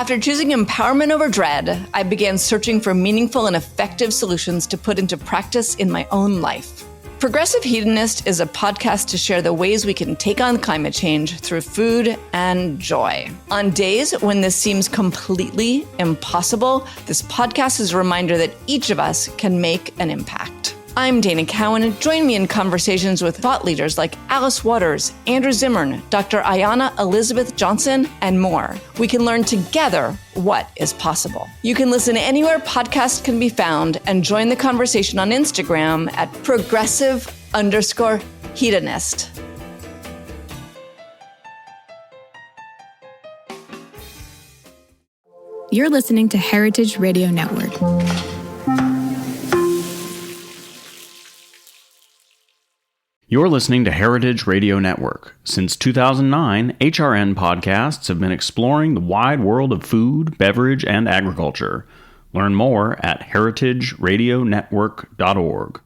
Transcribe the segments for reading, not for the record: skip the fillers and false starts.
After choosing empowerment over dread, I began searching for meaningful and effective solutions to put into practice in my own life. Progressive Hedonist is a podcast to share the ways we can take on climate change through food and joy. On days when this seems completely impossible, this podcast is a reminder that each of us can make an impact. I'm Dana Cowan. Join me in conversations with thought leaders like Alice Waters, Andrew Zimmern, Dr. Ayanna Elizabeth Johnson, and more. We can learn together what is possible. You can listen anywhere podcasts can be found and join the conversation on Instagram at progressive_hedonist. You're listening to Heritage Radio Network. You're listening to Heritage Radio Network. Since 2009, HRN podcasts have been exploring the wide world of food, beverage, and agriculture. Learn more at heritageradionetwork.org.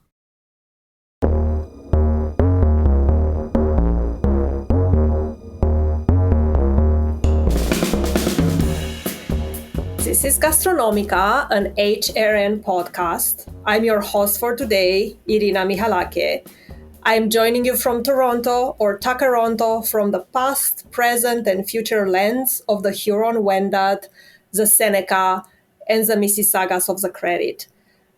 This is Gastronomica, an HRN podcast. I'm your host for today, Irina Mihalake. I'm joining you from Toronto or Takaronto from the past, present, and future lands of the Huron-Wendat, the Seneca, and the Mississaugas of the Credit.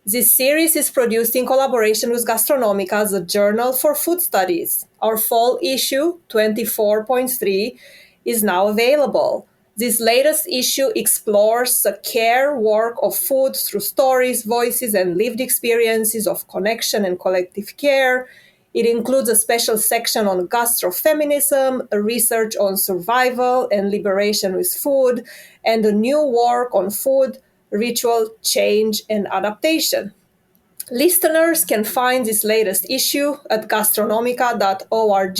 This series is produced in collaboration with Gastronomica, the Journal for Food Studies. Our fall issue, 24.3, is now available. This latest issue explores the care work of food through stories, voices, and lived experiences of connection and collective care. It includes a special section on gastrofeminism, a research on survival and liberation with food, and a new work on food, ritual, change, and adaptation. Listeners can find this latest issue at gastronomica.org,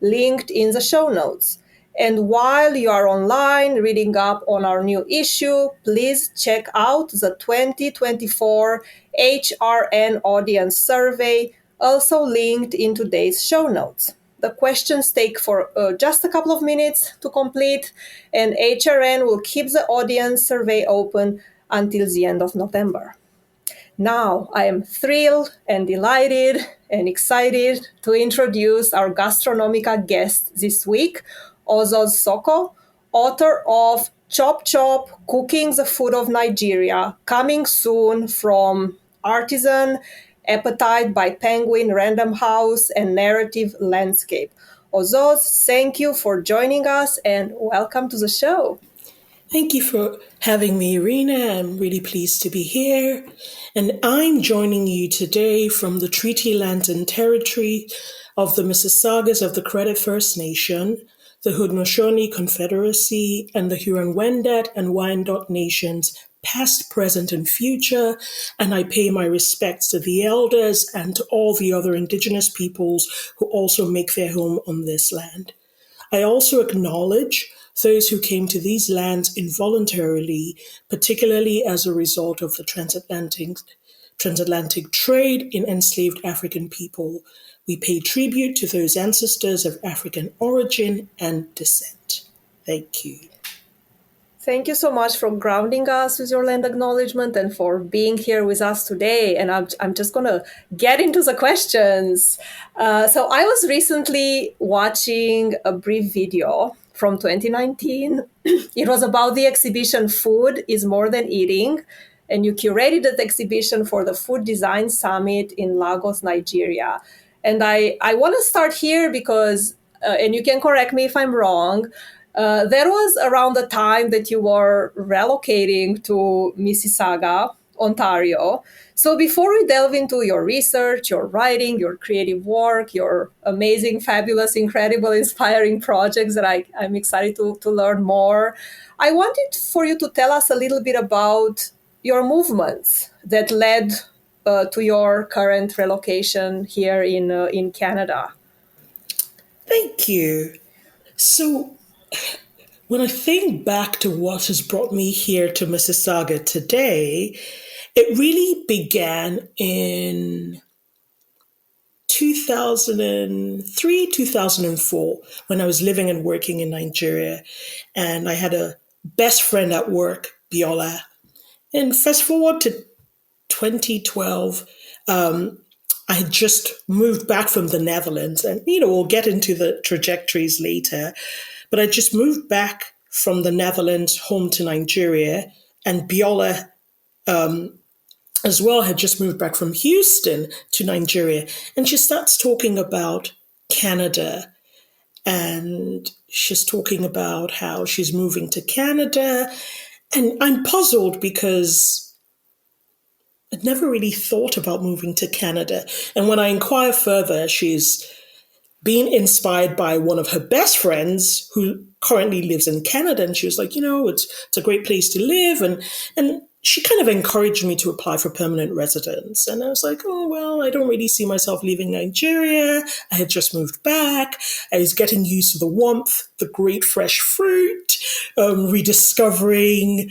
linked in the show notes. And while you are online reading up on our new issue, please check out the 2024 HRN Audience Survey, also linked in today's show notes. The questions take for just a couple of minutes to complete, and HRN will keep the audience survey open until the end of November. Now, I am thrilled and delighted and excited to introduce our Gastronomica guest this week, Ozoz Sokoh, author of Chop Chop, Cooking the Food of Nigeria, coming soon from Artisan, Appetite by Penguin Random House, and Narrative Landscape. Ozoz, thank you for joining us and welcome to the show. Thank you for having me, Irina. I'm really pleased to be here. And I'm joining you today from the Treaty Lands and Territory of the Mississaugas of the Credit First Nation, the Haudenosaunee Confederacy, and the Huron-Wendat and Wyandot Nations, past, present, and future, and I pay my respects to the elders and to all the other Indigenous peoples who also make their home on this land. I also acknowledge those who came to these lands involuntarily, particularly as a result of the transatlantic trade in enslaved African people. We pay tribute to those ancestors of African origin and descent. Thank you. Thank you so much for grounding us with your land acknowledgement and for being here with us today. And I'm just going to get into the questions. So I was recently watching a brief video from 2019. It was about the exhibition Food is More Than Eating. And you curated that exhibition for the Food Design Summit in Lagos, Nigeria. And I want to start here because, and you can correct me if I'm wrong, that was around the time that you were relocating to Mississauga, Ontario. So before we delve into your research, your writing, your creative work, your amazing, fabulous, incredible, inspiring projects that I'm excited to learn more, I wanted for you to tell us a little bit about your movements that led to your current relocation here in Canada. Thank you. So when I think back to what has brought me here to Mississauga today, it really began in 2003, 2004, when I was living and working in Nigeria. And I had a best friend at work, Biola. And fast forward to 2012, I had just moved back from the Netherlands, and we'll get into the trajectories later. But I just moved back from the Netherlands home to Nigeria, and Biola as well had just moved back from Houston to Nigeria, and she starts talking about Canada, and she's talking about how she's moving to Canada, and I'm puzzled because I'd never really thought about moving to Canada. And when I inquire further, she's being inspired by one of her best friends who currently lives in Canada. And she was like, it's a great place to live. And she kind of encouraged me to apply for permanent residence. And I was like, oh, well, I don't really see myself leaving Nigeria. I had just moved back. I was getting used to the warmth, the great fresh fruit, rediscovering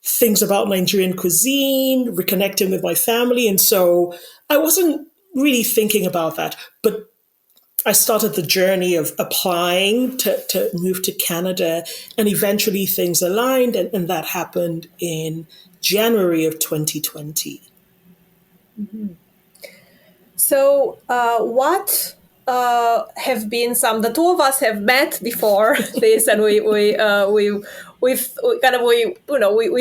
things about Nigerian cuisine, reconnecting with my family. And so I wasn't really thinking about that. But I started the journey of applying to move to Canada, and eventually things aligned, and that happened in January of 2020. Mm-hmm. So what have been the two of us have met before this, and we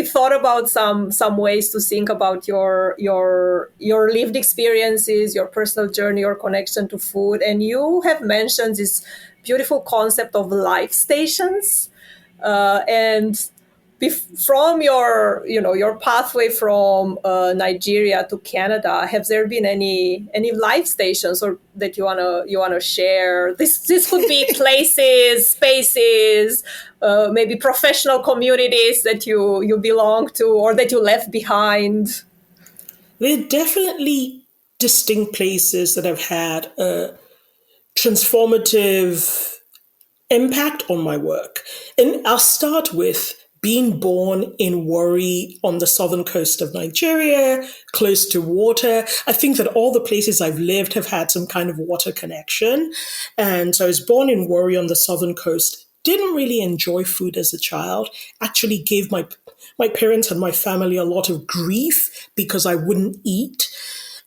thought about some ways to think about your lived experiences, your personal journey, your connection to food, and you have mentioned this beautiful concept of life stations, and from your pathway from Nigeria to Canada, have there been any life stations or that you wanna share? This could be places, spaces, maybe professional communities that you belong to or that you left behind. There are definitely distinct places that have had a transformative impact on my work, and I'll start with being born in Warri on the southern coast of Nigeria, close to water. I think that all the places I've lived have had some kind of water connection. And so I was born in Warri on the southern coast, didn't really enjoy food as a child, actually gave my parents and my family a lot of grief because I wouldn't eat.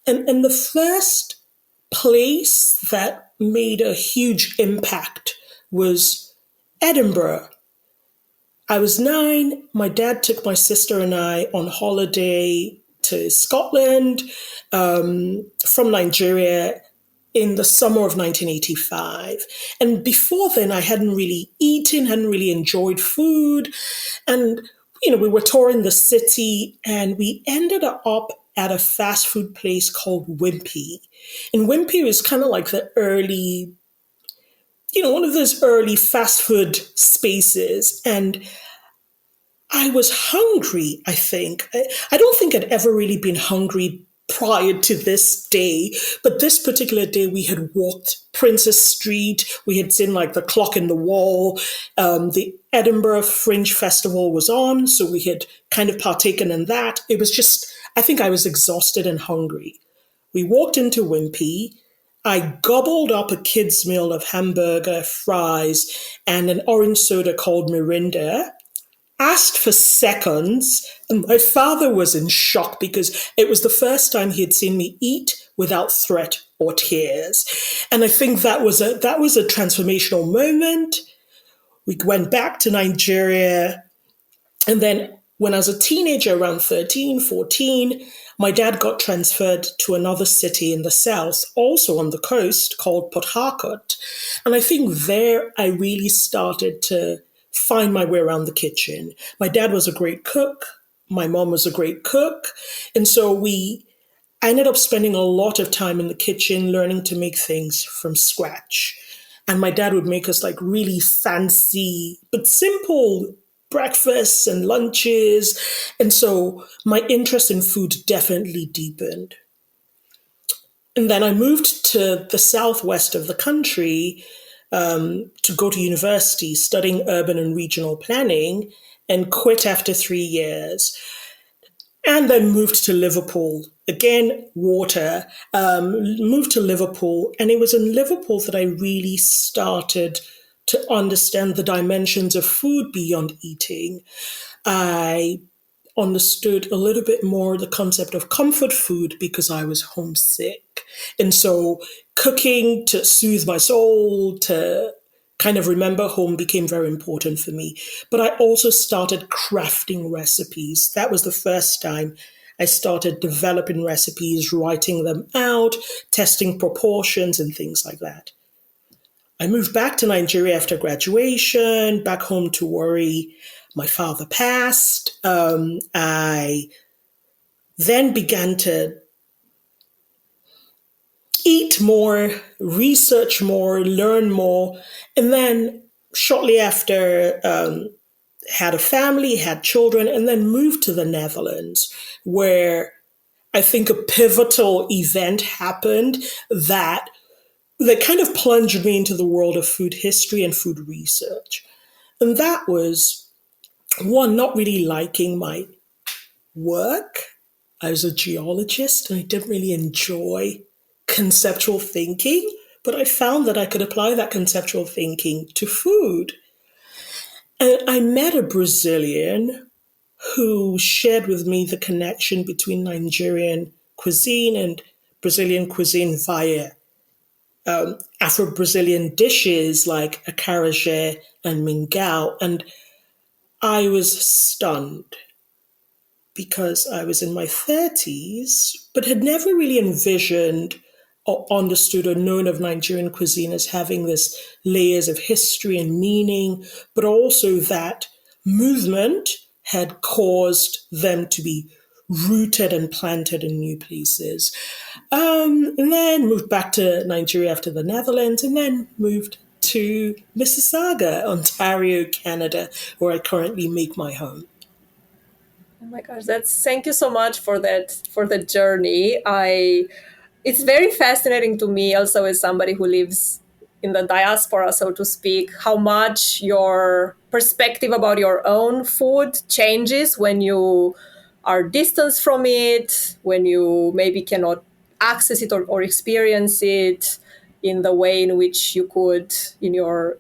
And the first place that made a huge impact was Edinburgh. I was 9. My dad took my sister and I on holiday to Scotland from Nigeria in the summer of 1985. And before then, I hadn't really eaten, hadn't really enjoyed food. And, we were touring the city, and we ended up at a fast food place called Wimpy. And Wimpy was kind of like the early, one of those early fast food spaces. And I was hungry, I think. I don't think I'd ever really been hungry prior to this day, but this particular day we had walked Princess Street. We had seen like the clock in the wall. The Edinburgh Fringe Festival was on, so we had kind of partaken in that. It was just, I think I was exhausted and hungry. We walked into Wimpy. I gobbled up a kid's meal of hamburger, fries, and an orange soda called Mirinda. Asked for seconds, and my father was in shock because it was the first time he had seen me eat without threat or tears. And I think that was a transformational moment. We went back to Nigeria, and then when I was a teenager, around 13, 14, my dad got transferred to another city in the south, also on the coast, called Port Harcourt. And I think there I really started to find my way around the kitchen. My dad was a great cook. My mom was a great cook. And so I ended up spending a lot of time in the kitchen learning to make things from scratch. And my dad would make us like really fancy, but simple breakfasts and lunches. And so my interest in food definitely deepened. And then I moved to the southwest of the country to go to university studying urban and regional planning, and quit after 3 years. And then moved to Liverpool. Again, water. Moved to Liverpool. And it was in Liverpool that I really started to understand the dimensions of food beyond eating. I understood a little bit more the concept of comfort food because I was homesick. And so cooking to soothe my soul, to kind of remember home became very important for me. But I also started crafting recipes. That was the first time I started developing recipes, writing them out, testing proportions and things like that. I moved back to Nigeria after graduation, back home to worry. My father passed. I then began to eat more, research more, learn more. And then shortly after, had a family, had children, and then moved to the Netherlands, where I think a pivotal event happened that kind of plunged me into the world of food history and food research. And that was, one, not really liking my work. I was a geologist and I didn't really enjoy conceptual thinking, but I found that I could apply that conceptual thinking to food. And I met a Brazilian who shared with me the connection between Nigerian cuisine and Brazilian cuisine via Afro-Brazilian dishes like acarajé and mingau. And I was stunned because I was in my 30s, but had never really envisioned or understood or known of Nigerian cuisine as having this layers of history and meaning, but also that movement had caused them to be rooted and planted in new places. And then moved back to Nigeria after the Netherlands, and then moved to Mississauga, Ontario, Canada, where I currently make my home. Oh my gosh, thank you so much for the journey. It's very fascinating to me also as somebody who lives in the diaspora, so to speak, how much your perspective about your own food changes when you are distanced from it, when you maybe cannot access it or experience it in the way in which you could in your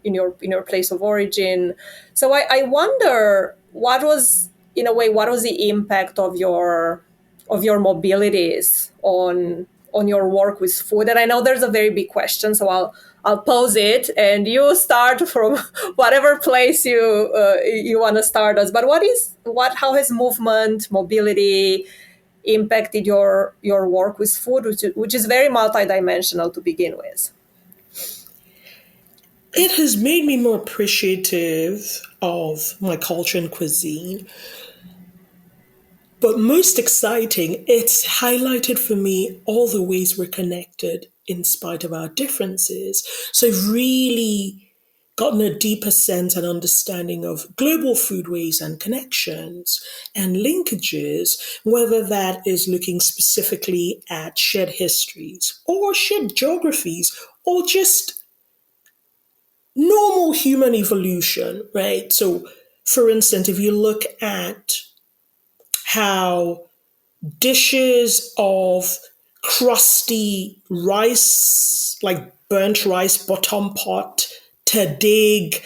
in your place of origin. So I wonder what was the impact of your mobilities on your work with food? And I know there's a very big question, so I'll pose it, and you start from whatever place you want to start us. But how has mobility impacted your work with food, which is very multidimensional to begin with? It has made me more appreciative of my culture and cuisine. But most exciting, it's highlighted for me all the ways we're connected in spite of our differences. So I've really gotten a deeper sense and understanding of global foodways and connections and linkages, whether that is looking specifically at shared histories or shared geographies or just normal human evolution, right? So, for instance, if you look at how dishes of crusty rice, like burnt rice bottom pot, tadig,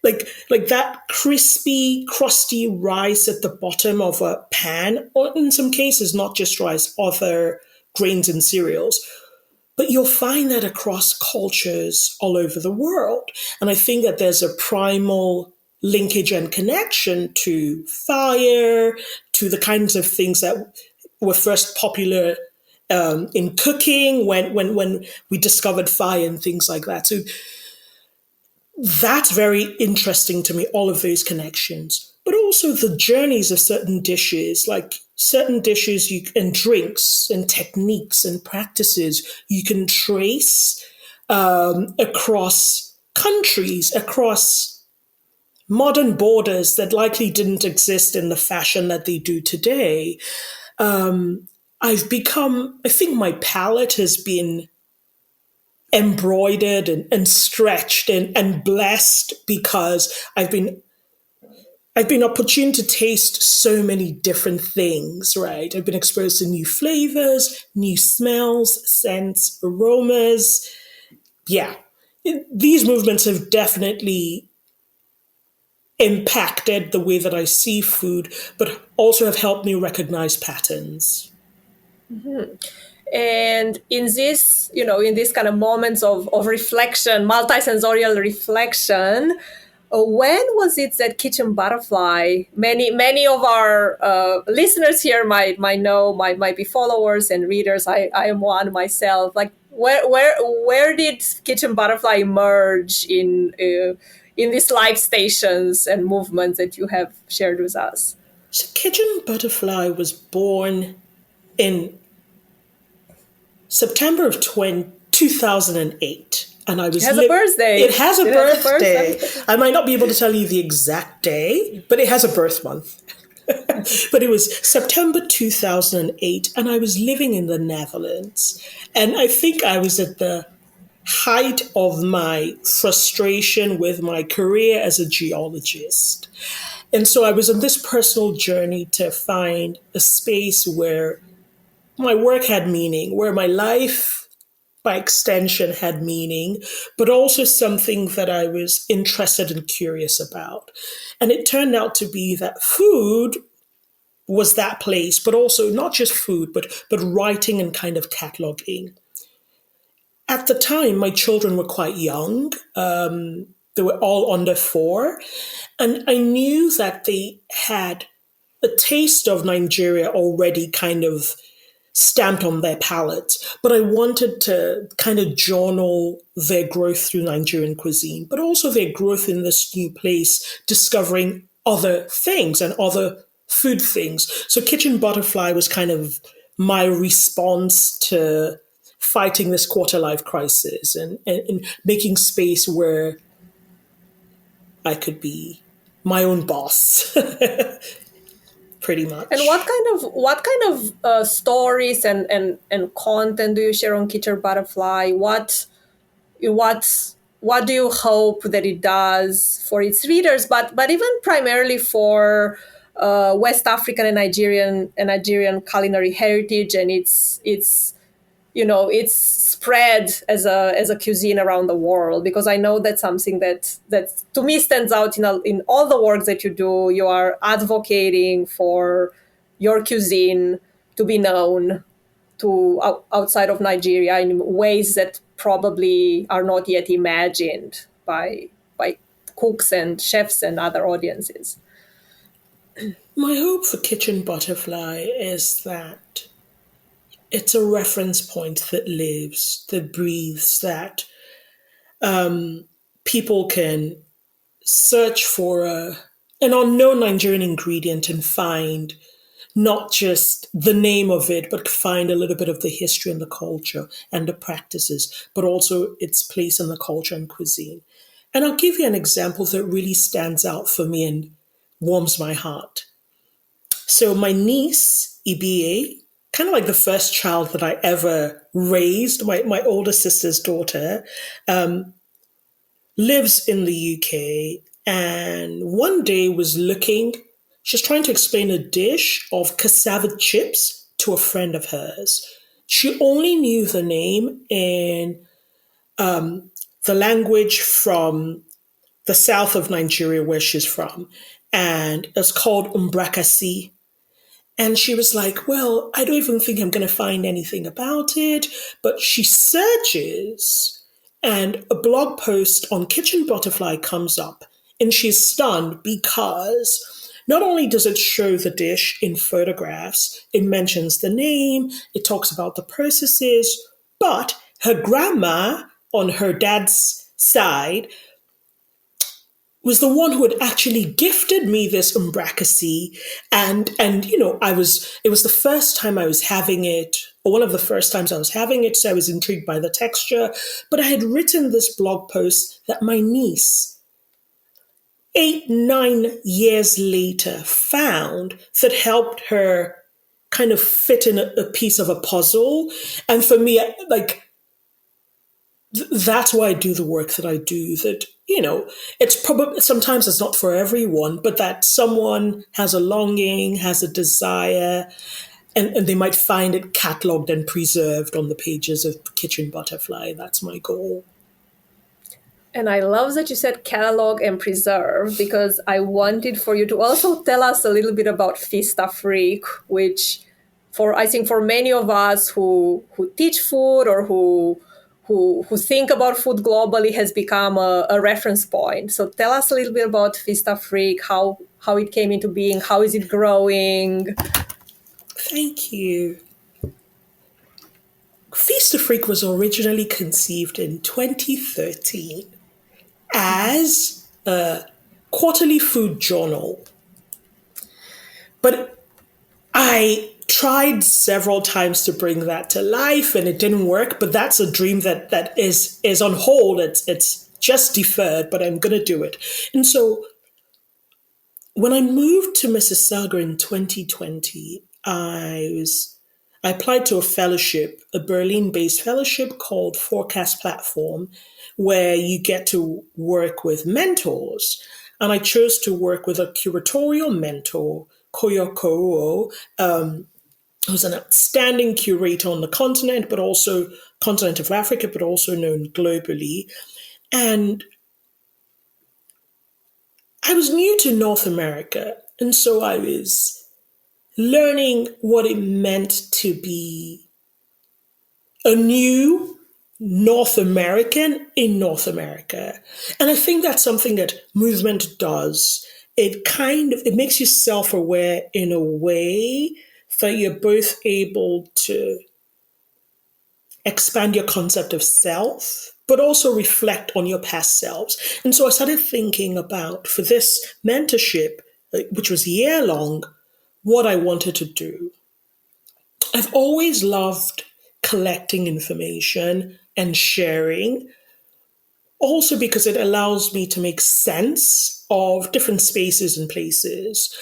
like that crispy, crusty rice at the bottom of a pan, or in some cases, not just rice, other grains and cereals. But you'll find that across cultures all over the world. And I think that there's a primal linkage and connection to fire, to the kinds of things that were first popular in cooking when we discovered fire and things like that. So that's very interesting to me, all of those connections. But also the journeys of certain dishes, like certain dishes and drinks and techniques and practices you can trace across countries, across modern borders that likely didn't exist in the fashion that they do today. I think my palate has been embroidered and stretched and blessed because I've been opportune to taste so many different things, right? I've been exposed to new flavors, new smells, scents, aromas. Yeah. these movements have definitely impacted the way that I see food, but also have helped me recognize patterns. Mm-hmm. And in this, in these kind of moments of reflection, multisensorial reflection, when was it that Kitchen Butterfly? Many of our listeners here might know, might be followers and readers. I am one myself. Like, where did Kitchen Butterfly emerge in these life stations and movements that you have shared with us? So Kitchen Butterfly was born in September of 2008. And I was It has a birthday. It has a birthday. I might not be able to tell you the exact day, but it has a birth month. But it was September 2008, and I was living in the Netherlands. And I think I was at the height of my frustration with my career as a geologist. And so I was on this personal journey to find a space where my work had meaning, where my life, by extension, had meaning, but also something that I was interested and curious about. And it turned out to be that food was that place, but also not just food, but writing and kind of cataloging. At the time, my children were quite young. They were all under 4. And I knew that they had a taste of Nigeria already kind of stamped on their palates, but I wanted to kind of journal their growth through Nigerian cuisine, but also their growth in this new place, discovering other things and other food things. So Kitchen Butterfly was kind of my response to fighting this quarter-life crisis and making space where I could be my own boss. Pretty much. And what kind of stories and content do you share on Kitchen Butterfly? What do you hope that it does for its readers, but even primarily for West African and Nigerian culinary heritage and its spread as a cuisine around the world? Because I know that's something that to me stands out in all the work that you do. You are advocating for your cuisine to be known to outside of Nigeria in ways that probably are not yet imagined by cooks and chefs and other audiences. My hope for Kitchen Butterfly is that it's a reference point that lives, that breathes, that people can search for an unknown Nigerian ingredient and find not just the name of it, but find a little bit of the history and the culture and the practices, but also its place in the culture and cuisine. And I'll give you an example that really stands out for me and warms my heart. So my niece, Ibie, kind of like the first child that I ever raised, my older sister's daughter, lives in the UK, and one day was she's trying to explain a dish of cassava chips to a friend of hers. She only knew the name in the language from the south of Nigeria where she's from, and it's called umbrakasi. And she was like, well, I don't even think I'm going to find anything about it. But she searches and a blog post on Kitchen Butterfly comes up. And she's stunned because not only does it show the dish in photographs, it mentions the name, it talks about the processes, but her grandma on her dad's side was the one who had actually gifted me this umbrakasi. And it was the first time I was having it, or one of the first times I was having it, so I was intrigued by the texture. But I had written this blog post that my niece, 8-9 years later, found that helped her kind of fit in a piece of a puzzle. And for me, that's why I do the work that I do, that, it's probably, sometimes it's not for everyone, but that someone has a longing, has a desire, and they might find it catalogued and preserved on the pages of Kitchen Butterfly. That's my goal. And I love that you said catalog and preserve, because I wanted for you to also tell us a little bit about Fista Freak, which I think for many of us who teach food or who think about food globally has become a reference point. So tell us a little bit about Fista Freak, how it came into being, how is it growing? Thank you. Feast of Freak was originally conceived in 2013 as a quarterly food journal. But I tried several times to bring that to life and it didn't work, but that's a dream that is on hold. It's just deferred, but I'm going to do it. And so when I moved to Mississauga in 2020, I applied to a fellowship, a Berlin-based fellowship called Forecast Platform, where you get to work with mentors. And I chose to work with a curatorial mentor, Koyo who's an outstanding curator on the continent, but also continent of Africa, but also known globally. And I was new to North America, and so I was learning what it meant to be a new North American in North America. And I think that's something that movement does. It makes you self-aware in a way that you're both able to expand your concept of self, but also reflect on your past selves. And so I started thinking about, for this mentorship, which was year long, what I wanted to do. I've always loved collecting information and sharing, also because it allows me to make sense of different spaces and places.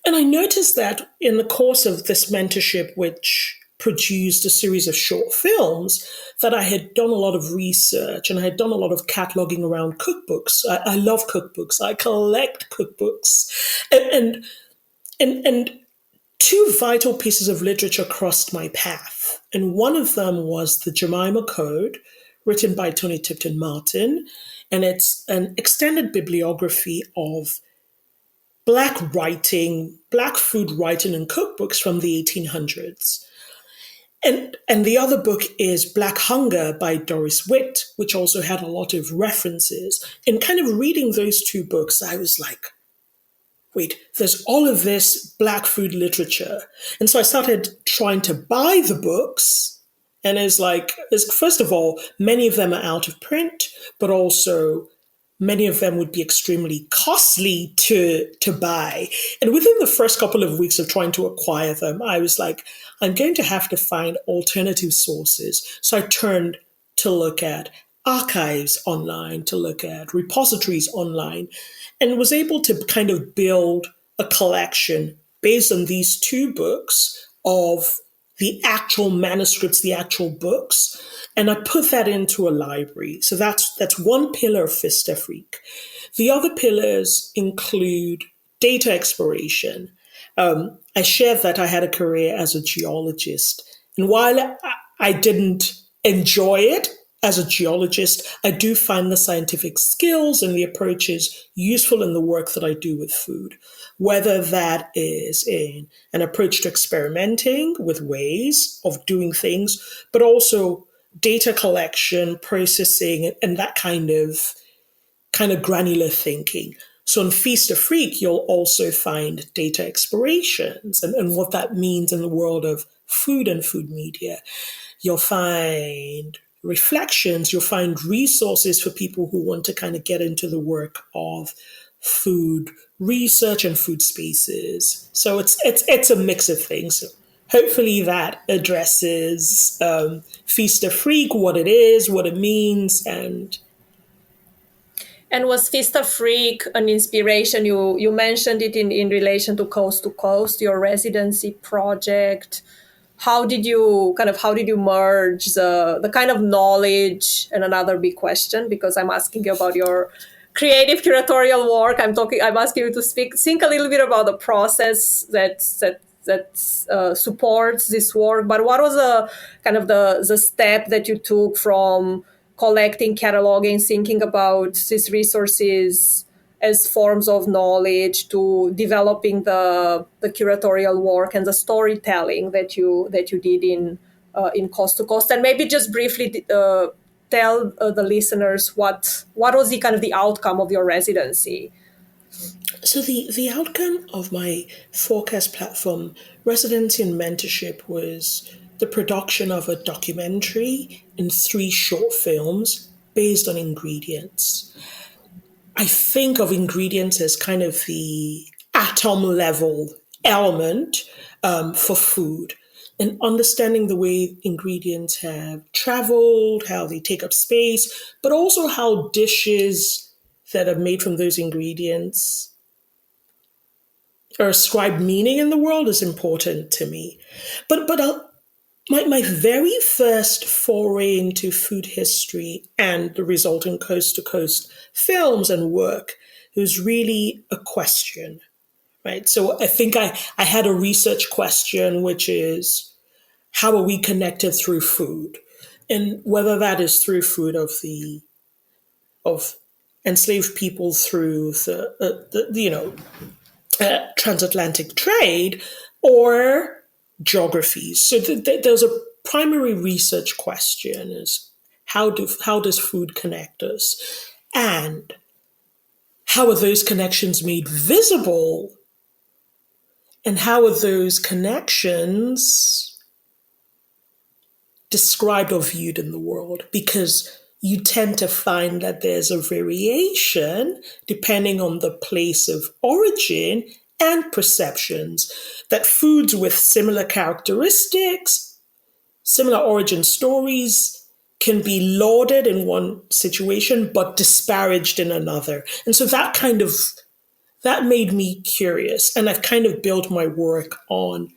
And I noticed that in the course of this mentorship, which produced a series of short films, that I had done a lot of research and I had done a lot of cataloging around cookbooks. I love cookbooks. I collect cookbooks. And two vital pieces of literature crossed my path. And one of them was the Jemima Code, written by Tony Tipton Martin. And it's an extended bibliography of Black writing, Black food writing and cookbooks from the 1800s. And the other book is Black Hunger by Doris Witt, which also had a lot of references. And kind of reading those two books, I was like, wait, there's all of this Black food literature. And so I started trying to buy the books. And first of all, many of them are out of print, but also many of them would be extremely costly to buy. And within the first couple of weeks of trying to acquire them, I was like, I'm going to have to find alternative sources. So I turned to look at archives online, to look at repositories online, and was able to kind of build a collection based on these two books of the actual manuscripts, the actual books, and I put that into a library. So that's one pillar of Fista Freak. The other pillars include data exploration. I shared that I had a career as a geologist. And while I didn't enjoy it as a geologist, I do find the scientific skills and the approaches useful in the work that I do with food, whether that is in an approach to experimenting with ways of doing things, but also data collection, processing, and that kind of granular thinking. So in Feast of Freak, you'll also find data explorations and what that means in the world of food and food media. You'll find reflections, you'll find resources for people who want to kind of get into the work of food research and food spaces. So it's a mix of things. Hopefully that addresses Feast of Freak, what it is, what it means, and was Fista Freak an inspiration? You mentioned it in relation to Coast, your residency project. How did you merge the kind of knowledge? And another big question, because I'm asking you about your creative curatorial work. I'm asking you to think a little bit about the process that supports this work. But what was the step that you took from collecting, cataloging, thinking about these resources as forms of knowledge, to developing the curatorial work and the storytelling that you did in Coast to Coast. And maybe just briefly tell the listeners what was the kind of the outcome of your residency. So the outcome of my forecast platform residency and mentorship was the production of a documentary and 3 short films based on ingredients. I think of ingredients as kind of the atom level element for food, and understanding the way ingredients have traveled, how they take up space, but also how dishes that are made from those ingredients or ascribe meaning in the world is important to me. But my very first foray into food history and the resulting Coast to Coast films and work was really a question, right? So I think I had a research question, which is, how are we connected through food? And whether that is through food of enslaved people through transatlantic trade or geographies. So there's a primary research question: is how does food connect us, and how are those connections made visible, and how are those connections described or viewed in the world? Because you tend to find that there's a variation depending on the place of origin and perceptions, that foods with similar characteristics, similar origin stories, can be lauded in one situation but disparaged in another. And so that made me curious. And I've kind of built my work on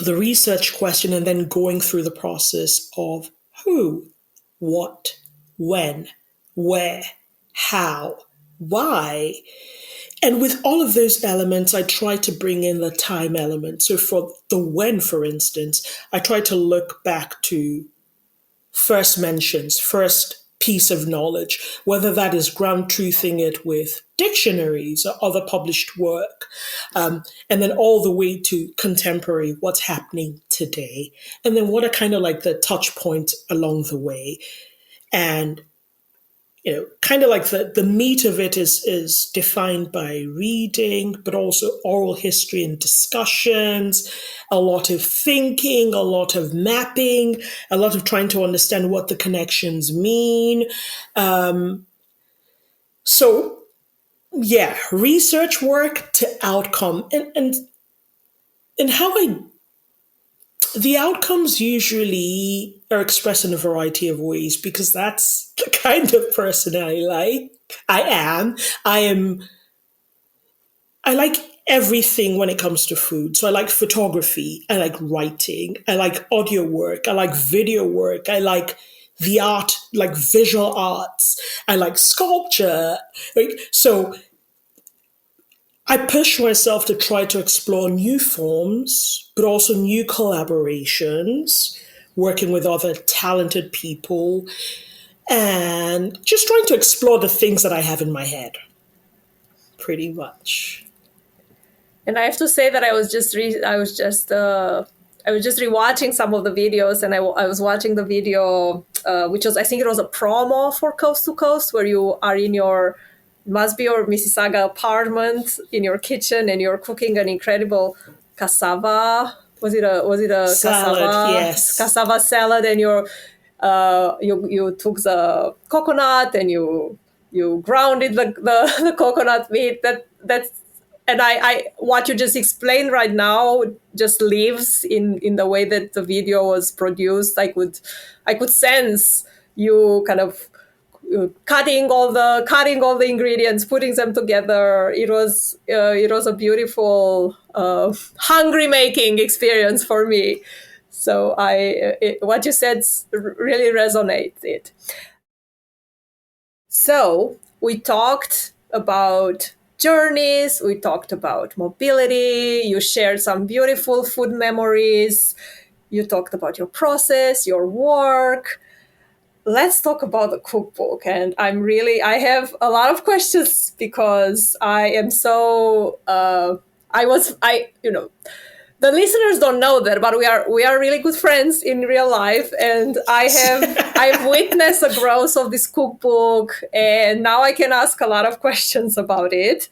the research question and then going through the process of who, what, when, where, how, why. And with all of those elements, I try to bring in the time element. So for the when, for instance, I try to look back to first mentions, first piece of knowledge, whether that is ground truthing it with dictionaries or other published work, and then all the way to contemporary, what's happening today. And then what are kind of like the touch points along the way. And kind of like the meat of it is defined by reading, but also oral history and discussions, a lot of thinking, a lot of mapping, a lot of trying to understand what the connections mean. So, yeah, research work to outcome. And how the outcomes usually are expressed in a variety of ways, because that's the kind of person I am. I like everything when it comes to food. So I like photography. I like writing. I like audio work. I like video work. I like the art, like visual arts. I like sculpture. Right? So I push myself to try to explore new forms, but also new collaborations, working with other talented people, and just trying to explore the things that I have in my head, pretty much. And I have to say that I was just rewatching some of the videos, and I was watching the video, which was, I think it was a promo for Coast to Coast, where you are in must be your Mississauga apartment in your kitchen, and you're cooking an incredible cassava. Was it a salad? Cassava? Yes, cassava salad, and you took the coconut and you grounded the coconut meat. And I what you just explained right now just lives in the way that the video was produced. I could sense you kind of cutting all the ingredients, putting them together. It was a beautiful hungry making experience for me. So what you said really resonated. So we talked about journeys, we talked about mobility, you shared some beautiful food memories, you talked about your process, your work. let's talk about the cookbook. And I have a lot of questions because I am so, the listeners don't know that, but we are really good friends in real life, and I've witnessed the growth of this cookbook, and now I can ask a lot of questions about it,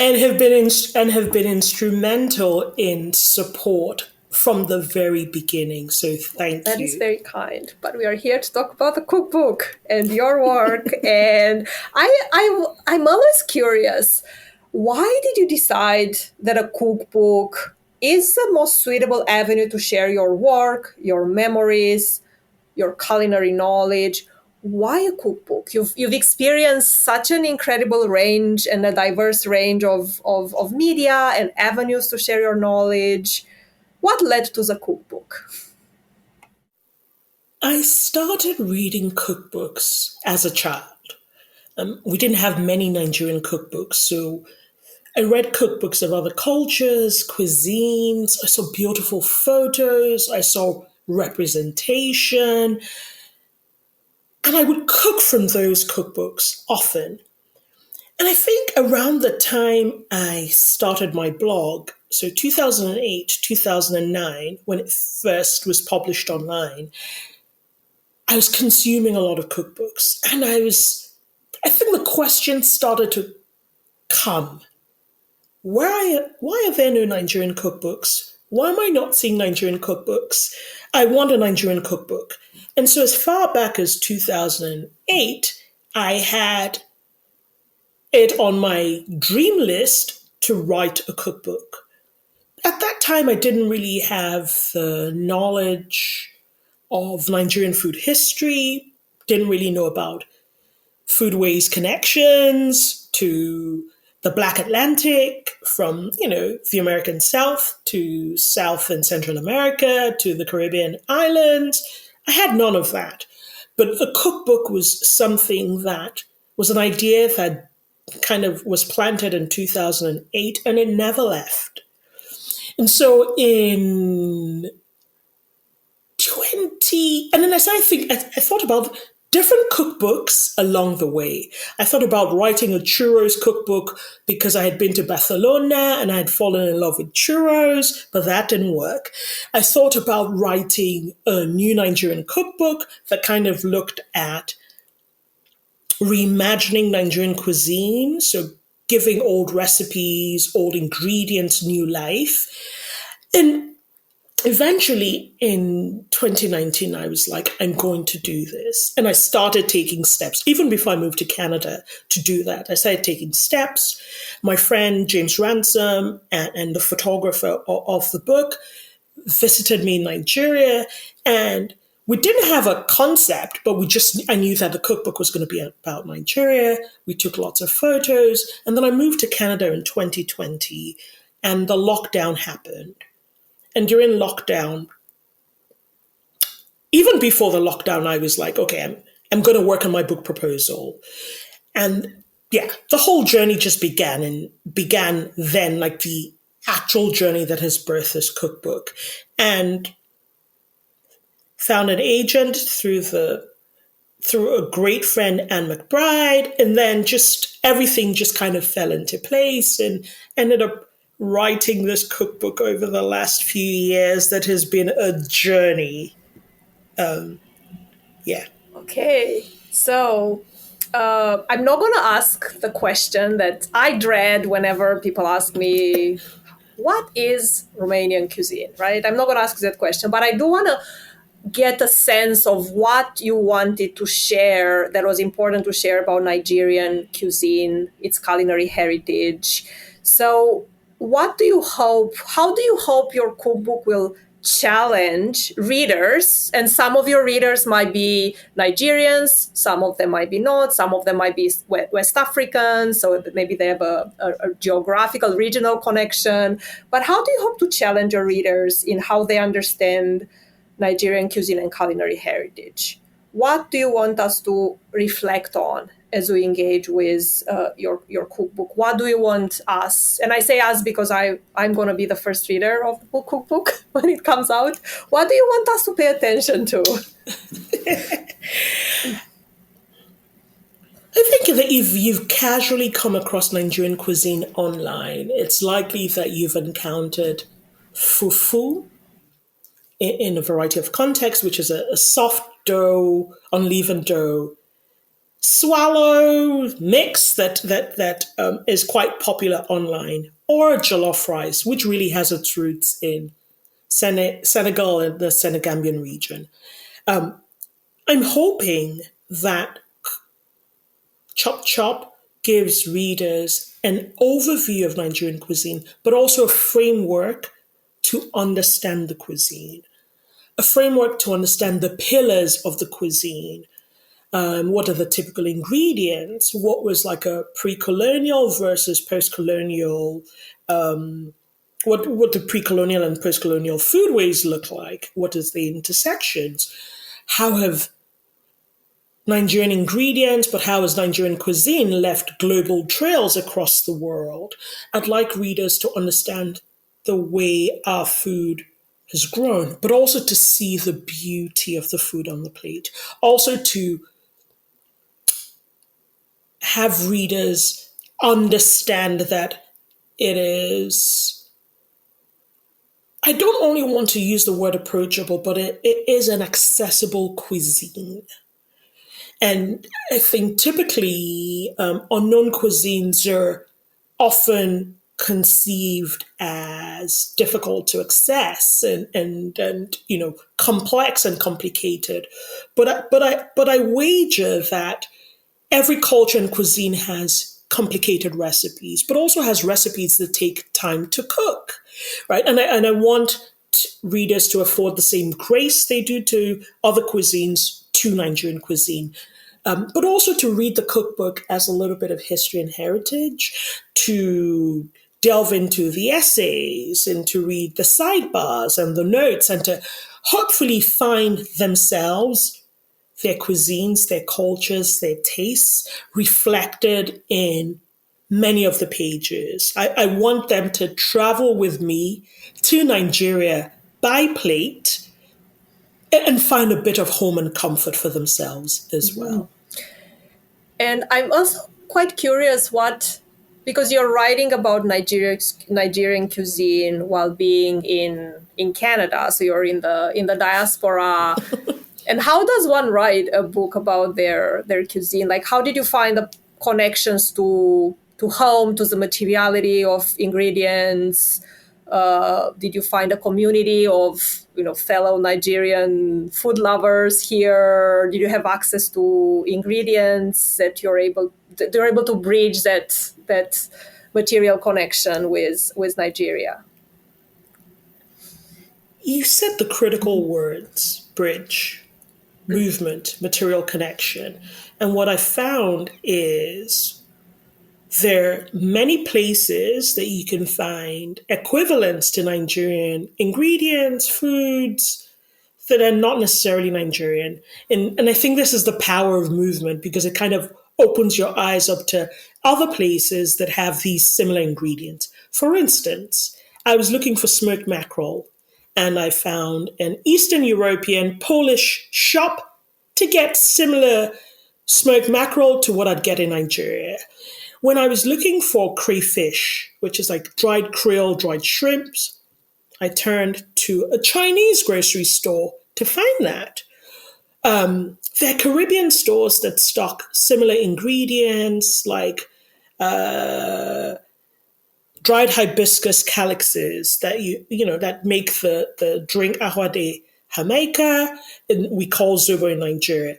and have been instrumental in support from the very beginning. So thank you. That is very kind. But we are here to talk about the cookbook and your work, and I'm always curious. Why did you decide that a cookbook is the most suitable avenue to share your work, your memories, your culinary knowledge? Why a cookbook? You've experienced such an incredible range and a diverse range of media and avenues to share your knowledge. What led to the cookbook? I started reading cookbooks as a child. We didn't have many Nigerian cookbooks, so I read cookbooks of other cultures, cuisines. I saw beautiful photos. I saw representation. And I would cook from those cookbooks often. And I think around the time I started my blog, so 2008, 2009, when it first was published online, I was consuming a lot of cookbooks. And I think the question started to come. Why are there no Nigerian cookbooks? Why am I not seeing Nigerian cookbooks? I want a Nigerian cookbook. And so as far back as 2008, I had it on my dream list to write a cookbook. At that time, I didn't really have the knowledge of Nigerian food history, didn't really know about foodways connections to the Black Atlantic, from, the American South to South and Central America to the Caribbean islands. I had none of that. But the cookbook was something that was an idea that kind of was planted in 2008, and it never left. And so and then I thought about different cookbooks along the way. I thought about writing a churros cookbook because I had been to Barcelona and I had fallen in love with churros, but that didn't work. I thought about writing a new Nigerian cookbook that kind of looked at reimagining Nigerian cuisine, so giving old recipes, old ingredients new life. And eventually, in 2019, I was like, I'm going to do this. And I started taking steps, even before I moved to Canada, to do that. I started taking steps. My friend, James Ransom, and the photographer of the book, visited me in Nigeria. And we didn't have a concept, but I knew that the cookbook was going to be about Nigeria. We took lots of photos. And then I moved to Canada in 2020, and the lockdown happened. And during lockdown, even before the lockdown, I was like, okay, I'm going to work on my book proposal. And yeah, the whole journey just began then, like the actual journey that has birthed this cookbook. And found an agent through a great friend, Anne McBride, and then just everything just kind of fell into place, and ended up writing this cookbook over the last few years that has been a journey. Okay, so I'm not going to ask the question that I dread whenever people ask me, what is Romanian cuisine, right? I'm not going to ask that question, but I do want to get a sense of what you wanted to share that was important to share about Nigerian cuisine, its culinary heritage. So how do you hope your cookbook will challenge readers? And some of your readers might be Nigerians, some of them might be not, some of them might be West Africans, so maybe they have a geographical, regional connection. But how do you hope to challenge your readers in how they understand Nigerian cuisine and culinary heritage? What do you want us to reflect on as we engage with your cookbook? What do you want us, and I say us because I'm going to be the first reader of the book cookbook when it comes out. What do you want us to pay attention to? I think that if you've casually come across Nigerian cuisine online, it's likely that you've encountered fufu in a variety of contexts, which is a soft dough, unleavened dough, swallow mix that is quite popular online, or jollof rice, which really has its roots in Senegal and the Senegambian region. I'm hoping that Chop Chop gives readers an overview of Nigerian cuisine, but also a framework to understand the cuisine, a framework to understand the pillars of the cuisine. What are the typical ingredients? What was like a pre-colonial versus post-colonial? What do pre-colonial and post-colonial foodways look like? What is the intersections? How have Nigerian ingredients, but how has Nigerian cuisine left global trails across the world? I'd like readers to understand the way our food has grown, but also to see the beauty of the food on the plate. Also to have readers understand that it is, I don't only want to use the word approachable, but it is an accessible cuisine. And I think typically unknown cuisines are often conceived as difficult to access and complex and complicated. But I wager that every culture and cuisine has complicated recipes, but also has recipes that take time to cook, right? And I want readers to afford the same grace they do to other cuisines to Nigerian cuisine. But also to read the cookbook as a little bit of history and heritage, to delve into the essays and to read the sidebars and the notes and to hopefully find themselves, their cuisines, their cultures, their tastes reflected in many of the pages. I want them to travel with me to Nigeria by plate and find a bit of home and comfort for themselves as well. And I'm also quite curious because you're writing about Nigerian cuisine while being in Canada, so you're in the diaspora. And how does one write a book about their cuisine? Like, how did you find the connections to home, to the materiality of ingredients? Did you find a community of fellow Nigerian food lovers here? Did you have access to ingredients that they're able to bridge that material connection with Nigeria? You said the critical words: bridge, movement, material connection. And what I found is there are many places that you can find equivalents to Nigerian ingredients, foods that are not necessarily Nigerian. And I think this is the power of movement, because it kind of opens your eyes up to other places that have these similar ingredients. For instance, I was looking for smoked mackerel, and I found an Eastern European Polish shop to get similar smoked mackerel to what I'd get in Nigeria. When I was looking for crayfish, which is like dried krill, dried shrimps, I turned to a Chinese grocery store to find that. There are Caribbean stores that stock similar ingredients like dried hibiscus calyxes that make the drink agua de Jamaica, and we call zobo in Nigeria.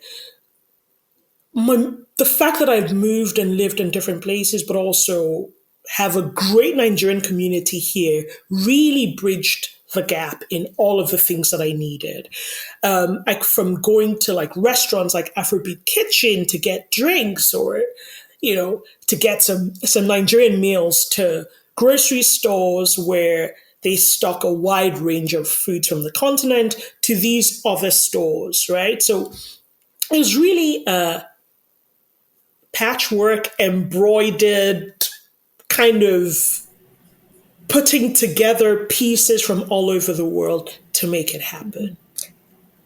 The fact that I've moved and lived in different places, but also have a great Nigerian community here, really bridged the gap in all of the things that I needed. From going to like restaurants like Afrobeat Kitchen to get drinks, or to get some Nigerian meals, to grocery stores where they stock a wide range of foods from the continent, to these other stores, right? So it was really patchwork, embroidered, kind of putting together pieces from all over the world to make it happen.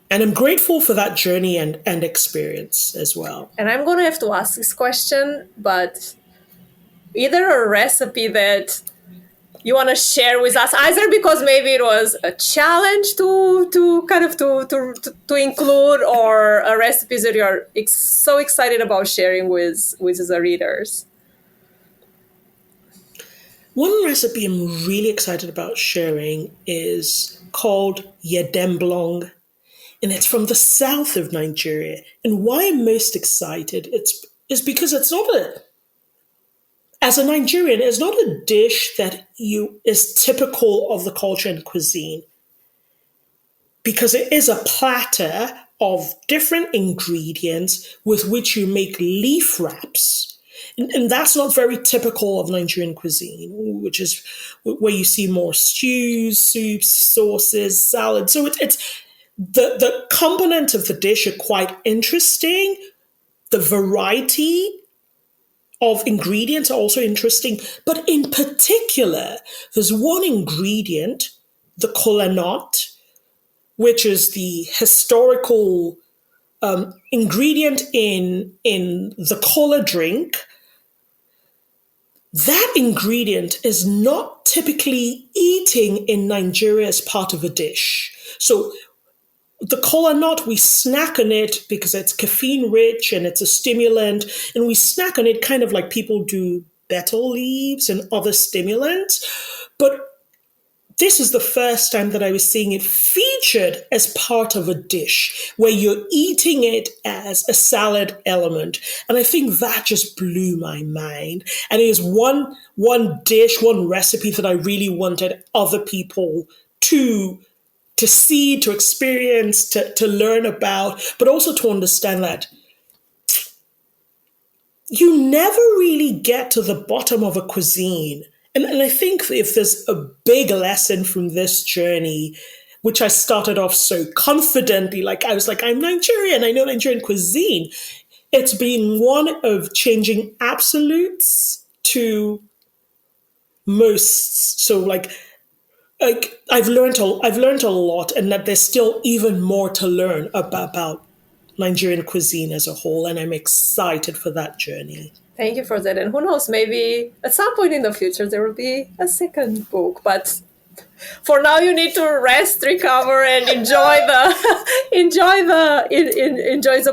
And I'm grateful for that journey and experience as well. And I'm going to have to ask this question, but either a recipe that you want to share with us, either because maybe it was a challenge to include, or a recipe that you're so excited about sharing with the readers. One recipe I'm really excited about sharing is called Yedemblong, and it's from the south of Nigeria. And why I'm most excited is because it's not as a Nigerian, it's not a dish that is typical of the culture and cuisine, because it is a platter of different ingredients with which you make leaf wraps. And that's not very typical of Nigerian cuisine, which is where you see more stews, soups, sauces, salads. So it's the component of the dish are quite interesting. The variety of ingredients are also interesting. But in particular, there's one ingredient, the kola nut, which is the historical ingredient in the kola drink. That ingredient is not typically eating in Nigeria as part of a dish. So the kola nut, we snack on it because it's caffeine rich and it's a stimulant. And we snack on it kind of like people do betel leaves and other stimulants. But this is the first time that I was seeing it featured as part of a dish where you're eating it as a salad element. And I think that just blew my mind. And it is one dish, one recipe that I really wanted other people to see, to experience, to learn about, but also to understand that you never really get to the bottom of a cuisine. And I think if there's a big lesson from this journey, which I started off so confidently, like I was like, I'm Nigerian, I know Nigerian cuisine. It's been one of changing absolutes to most. So like I've learned a lot, and that there's still even more to learn about Nigerian cuisine as a whole, and I'm excited for that journey. Thank you for that. And who knows, maybe at some point in the future there will be a second book. But for now, you need to rest, recover, and enjoy the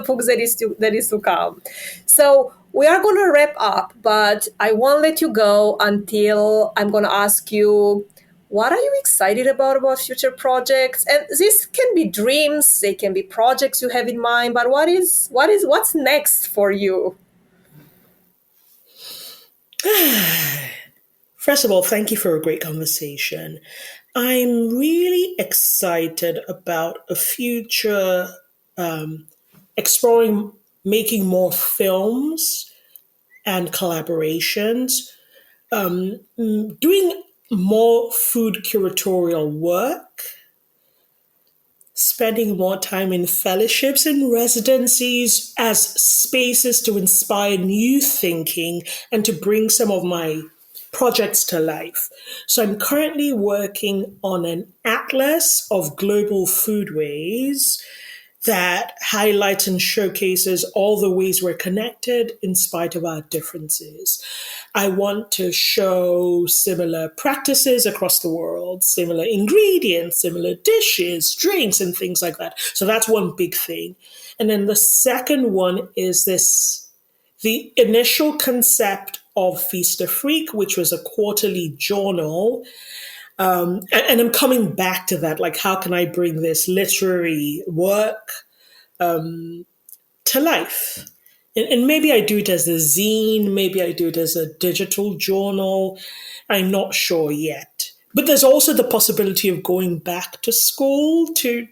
book that is to come. So we are going to wrap up, but I won't let you go until I'm going to ask you, what are you excited about future projects? And this can be dreams, they can be projects you have in mind. But what's next for you? First of all, thank you for a great conversation. I'm really excited about a future exploring making more films and collaborations, doing more food curatorial work, spending more time in fellowships and residencies as spaces to inspire new thinking and to bring some of my projects to life. So I'm currently working on an atlas of global foodways that highlights and showcases all the ways we're connected in spite of our differences. I want to show similar practices across the world, similar ingredients, similar dishes, drinks, and things like that. So that's one big thing. And then the second one is the initial concept of Feast Afrique, which was a quarterly journal. And I'm coming back to that, like, how can I bring this literary work to life? And maybe I do it as a zine, maybe I do it as a digital journal. I'm not sure yet. But there's also the possibility of going back to school to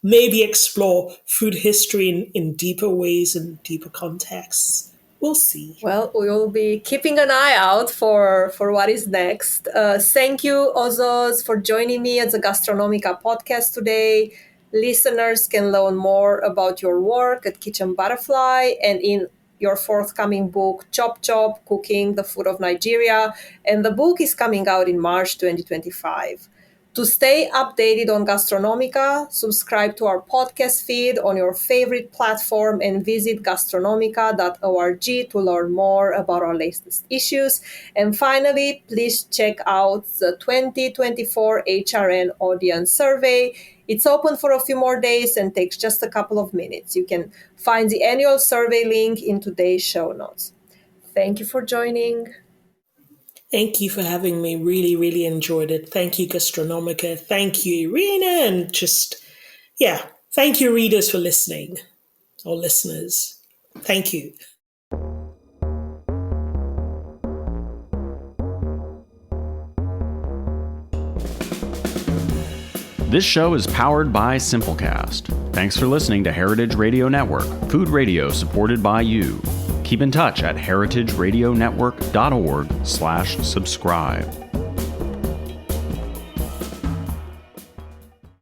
maybe explore food history in deeper ways and deeper contexts. We'll see. Well, we will be keeping an eye out for what is next. Thank you, Ozoz, for joining me at the Gastronomica podcast today. Listeners can learn more about your work at Kitchen Butterfly and in your forthcoming book, Chop Chop, Cooking the Food of Nigeria, and the book is coming out in March 2025. To stay updated on Gastronomica, subscribe to our podcast feed on your favorite platform and visit gastronomica.org to learn more about our latest issues. And finally, please check out the 2024 HRN audience survey. It's open for a few more days and takes just a couple of minutes. You can find the annual survey link in today's show notes. Thank you for joining. Thank you for having me. Really, really enjoyed it. Thank you, Gastronomica. Thank you, Irina. And thank you, readers, for listening, or listeners. Thank you. This show is powered by Simplecast. Thanks for listening to Heritage Radio Network, food radio supported by you. Keep in touch at heritageradionetwork.org/subscribe.